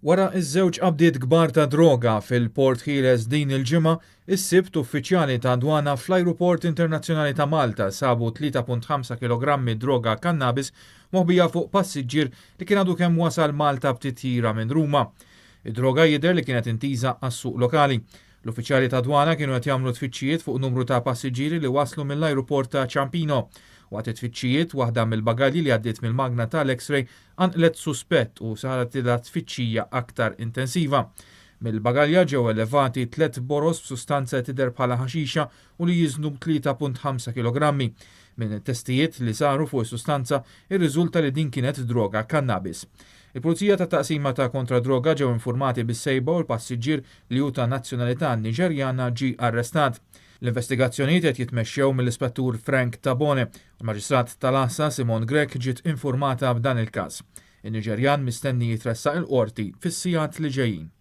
Wara iż-żewġ qabdiet kbar ta' droga fil-Port Ħieles din il-ġimgħa, is-sibt uffiċjali ta' dwana fl-Ajruport Internazzjonali ta' Malta sabu 3.5 kg droga kannabis moħbija fuq passiġġier li kien għadu kemm wasal Malta b'titjira minn Ruma. Id-droga jidher li kienet intiża għas-suq lokali. L-uffiċjali ta' dwana kienu qed jagħmlu tfittxijiet fuq numru ta' passiġġieri li waslu mill-ajruport ta' Ciampino. Waqt it-tfittxijiet waħda mill-bagalji li għaddiet mill-magna tal-X-ray għanqlet suspett u saret ilha tfittxija aktar intensiva. Mill-bagalja ġew elevati 3 boros b'sustanza tidher bħala ħaxixa u li jiżnu 3.5 kg. Minn testijiet li saru fuq is-sustanza irriżulta li din kienet droga kannabis. Il-Pulizija ta' taqsima ta' kontra droga ġew informati bis-sejba u l-passiġġier li hu ta' nazzjonalità Niġerjana ġie arrestat. L-investigazzjonijiet qed jitmexxew mill-Ispettur Frank Tabone u l-Maġistrat tal-Assa Simon Grek ġiet informata b'dan il-każ. In-Niġerjan mistenni jitressaq il-qorti fis-sigħat li ġejjin.